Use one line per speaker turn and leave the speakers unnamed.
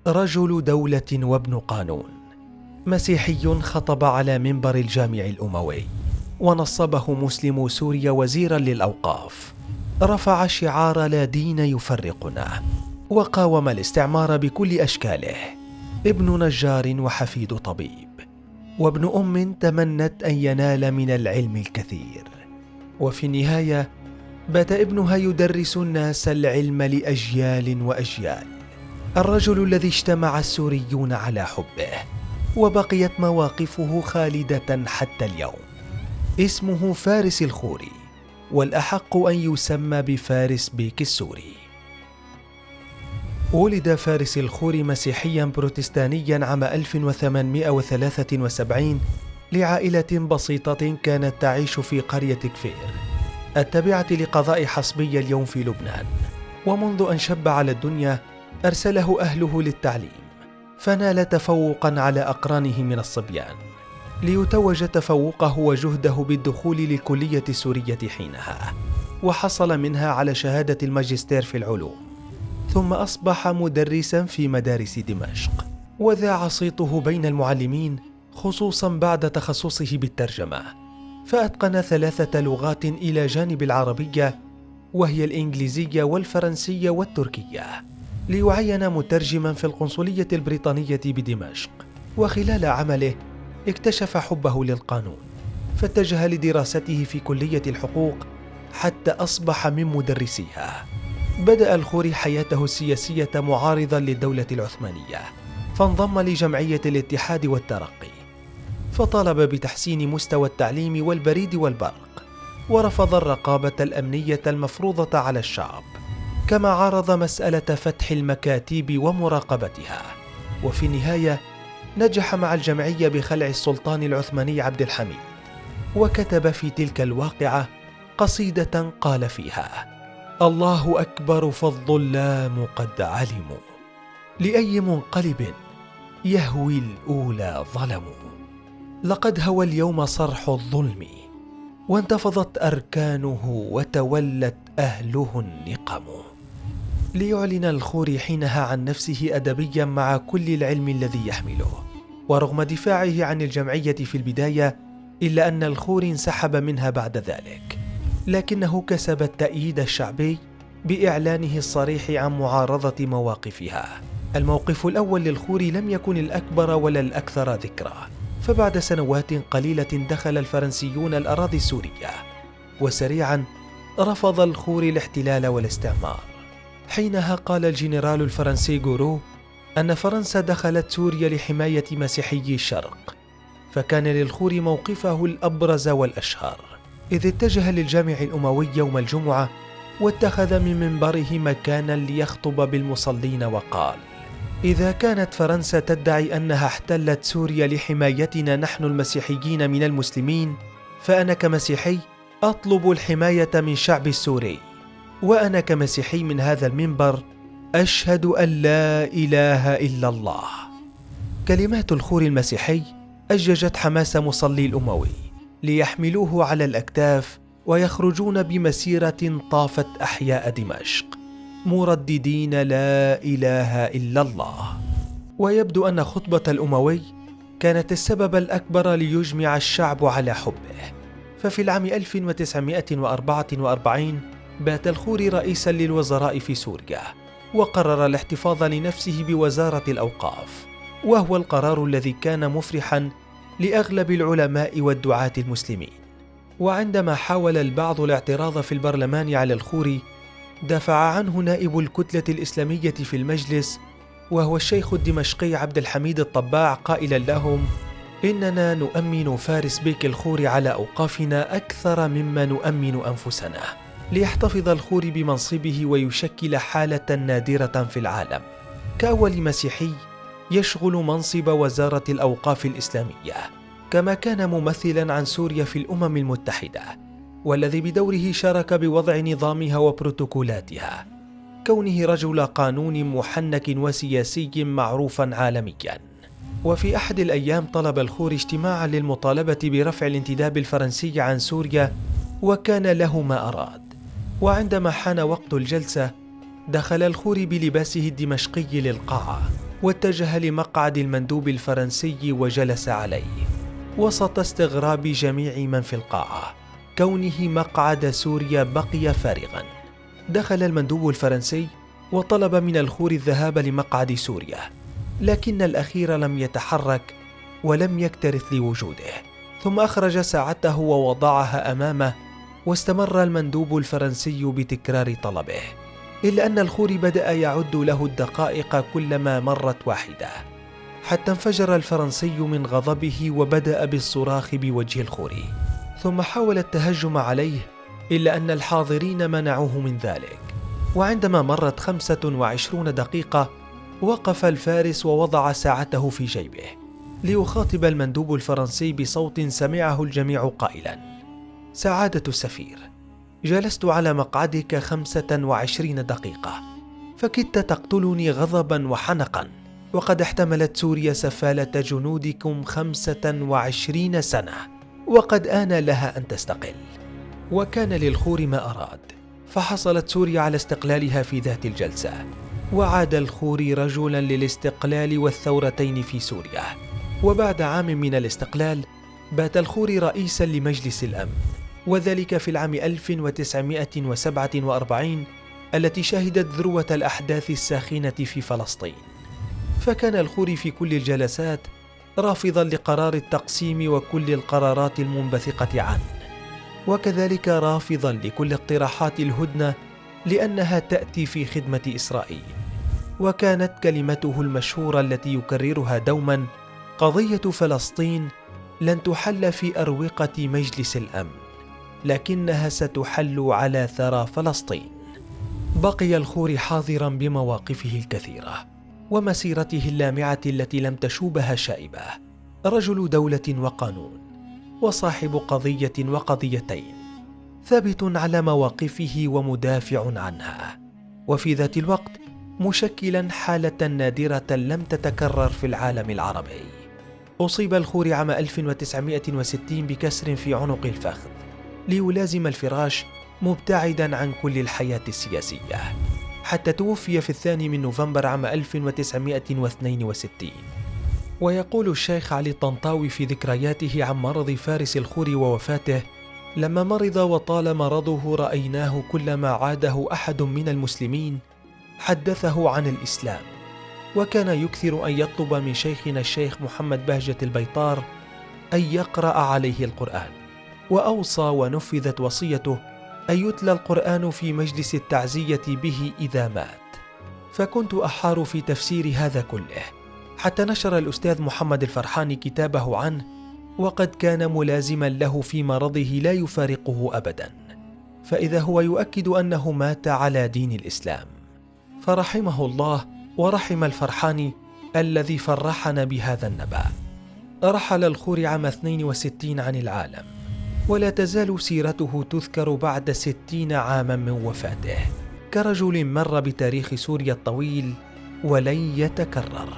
رجل دولة وابن قانون، مسيحي خطب على منبر الجامع الأموي، ونصبه مسلم سوريا وزيرا للأوقاف، رفع شعار لا دين يفرقنا، وقاوم الاستعمار بكل أشكاله. ابن نجار وحفيد طبيب، وابن أم تمنت أن ينال من العلم الكثير، وفي النهاية بات ابنها يدرس الناس العلم لأجيال وأجيال. الرجل الذي اجتمع السوريون على حبه، وبقيت مواقفه خالدة حتى اليوم. اسمه فارس الخوري، والأحق أن يسمى بفارس بيك السوري. ولد فارس الخوري مسيحيا بروتستانيا عام 1873 لعائلة بسيطة كانت تعيش في قرية كفير التابعة لقضاء حصبي اليوم في لبنان. ومنذ أن شب على الدنيا أرسله أهله للتعليم، فنال تفوقا على أقرانه من الصبيان، ليتوج تفوقه وجهده بالدخول للكلية السورية حينها، وحصل منها على شهادة الماجستير في العلوم. ثم أصبح مدرسا في مدارس دمشق، وذاع صيته بين المعلمين خصوصا بعد تخصصه بالترجمة، فأتقن 3 لغات إلى جانب العربية، وهي الإنجليزية والفرنسية والتركية، ليعين مترجما في القنصلية البريطانية بدمشق. وخلال عمله اكتشف حبه للقانون، فاتجه لدراسته في كلية الحقوق حتى أصبح من مدرسيها. بدأ الخوري حياته السياسية معارضا للدولة العثمانية، فانضم لجمعية الاتحاد والترقي، فطالب بتحسين مستوى التعليم والبريد والبرق، ورفض الرقابة الأمنية المفروضة على الشعب، كما عارض مسألة فتح المكاتب ومراقبتها. وفي النهاية نجح مع الجمعية بخلع السلطان العثماني عبد الحميد، وكتب في تلك الواقعة قصيدة قال فيها: الله أكبر فالظلام قد علموا، لأي منقلب يهوي الأولى ظلموا، لقد هوى اليوم صرح الظلم، وانتفضت أركانه وتولت أهله النقم. ليعلن الخوري حينها عن نفسه أدبيا مع كل العلم الذي يحمله، ورغم دفاعه عن الجمعية في البداية، إلا أن الخوري انسحب منها بعد ذلك، لكنه كسب التأييد الشعبي بإعلانه الصريح عن معارضة مواقفها. الموقف الأول للخوري لم يكن الأكبر ولا الأكثر ذكرى، فبعد سنوات قليلة دخل الفرنسيون الأراضي السورية، وسريعا رفض الخوري الاحتلال والاستعمار. حينها قال الجنرال الفرنسي غورو أن فرنسا دخلت سوريا لحماية مسيحيي الشرق، فكان للخوري موقفه الأبرز والأشهر، إذ اتجه للجامع الأموي يوم الجمعة، واتخذ من منبره مكانا ليخطب بالمصلين، وقال: إذا كانت فرنسا تدعي أنها احتلت سوريا لحمايتنا نحن المسيحيين من المسلمين، فأنا كمسيحي أطلب الحماية من شعب السوري، وأنا كمسيحي من هذا المنبر أشهد أن لا إله إلا الله. كلمات الخوري المسيحي أججت حماس مصلي الأموي ليحملوه على الأكتاف ويخرجون بمسيرة طافت أحياء دمشق مرددين لا إله إلا الله. ويبدو أن خطبة الأموي كانت السبب الأكبر ليجمع الشعب على حبه. ففي العام 1944 بات الخوري رئيسا للوزراء في سوريا، وقرر الاحتفاظ لنفسه بوزارة الأوقاف، وهو القرار الذي كان مفرحا لأغلب العلماء والدعاة المسلمين. وعندما حاول البعض الاعتراض في البرلمان على الخوري، دافع عنه نائب الكتلة الإسلامية في المجلس، وهو الشيخ الدمشقي عبد الحميد الطباع، قائلا لهم: إننا نؤمن فارس بيك الخوري على أوقافنا أكثر مما نؤمن أنفسنا، ليحتفظ الخوري بمنصبه ويشكل حالة نادرة في العالم كأول مسيحي يشغل منصب وزارة الأوقاف الإسلامية، كما كان ممثلا عن سوريا في الأمم المتحدة، والذي بدوره شارك بوضع نظامها وبروتوكولاتها، كونه رجل قانون محنك وسياسي معروفا عالميا. وفي أحد الأيام طلب الخوري اجتماعا للمطالبة برفع الانتداب الفرنسي عن سوريا، وكان له ما أراد. وعندما حان وقت الجلسة دخل الخوري بلباسه الدمشقي للقاعة، واتجه لمقعد المندوب الفرنسي وجلس عليه وسط استغراب جميع من في القاعة كونه مقعد سوريا بقي فارغا. دخل المندوب الفرنسي وطلب من الخور الذهاب لمقعد سوريا، لكن الأخير لم يتحرك ولم يكترث لوجوده، ثم أخرج ساعته ووضعها أمامه، واستمر المندوب الفرنسي بتكرار طلبه، إلا أن الخور بدأ يعد له الدقائق كلما مرت واحدة، حتى انفجر الفرنسي من غضبه وبدأ بالصراخ بوجه الخور، ثم حاول التهجم عليه، إلا أن الحاضرين منعوه من ذلك. وعندما مرت 25 دقيقة وقف الفارس ووضع ساعته في جيبه ليخاطب المندوب الفرنسي بصوت سمعه الجميع قائلا: سعادة السفير، جلست على مقعدك 25 دقيقة، فكدت تقتلني غضبا وحنقا، وقد احتملت سوريا سفالة جنودكم 25 سنة، وقد آن لها أن تستقل. وكان للخور ما أراد، فحصلت سوريا على استقلالها في ذات الجلسة، وعاد الخور رجلا للاستقلال والثورتين في سوريا. وبعد عام من الاستقلال بات الخور رئيسا لمجلس الأمن، وذلك في العام 1947 التي شهدت ذروة الأحداث الساخنة في فلسطين. فكان الخور في كل الجلسات رافضا لقرار التقسيم وكل القرارات المنبثقة عنه، وكذلك رافضا لكل اقتراحات الهدنة لأنها تأتي في خدمة إسرائيل. وكانت كلمته المشهورة التي يكررها دوما: قضية فلسطين لن تحل في أروقة مجلس الأمن، لكنها ستحل على ثرى فلسطين. بقي الخور حاضرا بمواقفه الكثيرة ومسيرته اللامعة التي لم تشوبها شائبة، رجل دولة وقانون، وصاحب قضية وقضيتين، ثابت على مواقفه ومدافع عنها، وفي ذات الوقت مشكلا حالة نادرة لم تتكرر في العالم العربي. أصيب الخور عام 1960 بكسر في عنق الفخذ ليلازم الفراش مبتعدا عن كل الحياة السياسية، حتى توفي في 2 نوفمبر عام 1962. ويقول الشيخ علي الطنطاوي في ذكرياته عن مرض فارس الخور ووفاته: لما مرض وطال مرضه رأيناه كلما عاده أحد من المسلمين حدثه عن الإسلام، وكان يكثر أن يطلب من شيخنا الشيخ محمد بهجة البيطار أن يقرأ عليه القرآن، وأوصى ونفذت وصيته أن يتلى القرآن في مجلس التعزية به إذا مات. فكنت أحار في تفسير هذا كله، حتى نشر الأستاذ محمد الفرحاني كتابه عنه، وقد كان ملازما له في مرضه لا يفارقه أبدا، فإذا هو يؤكد أنه مات على دين الإسلام. فرحمه الله ورحم الفرحاني الذي فرحنا بهذا النبأ. رحل الخور عام 62 عن العالم، ولا تزال سيرته تذكر بعد 60 عاما من وفاته كرجل مر بتاريخ سوريا الطويل ولن يتكرر.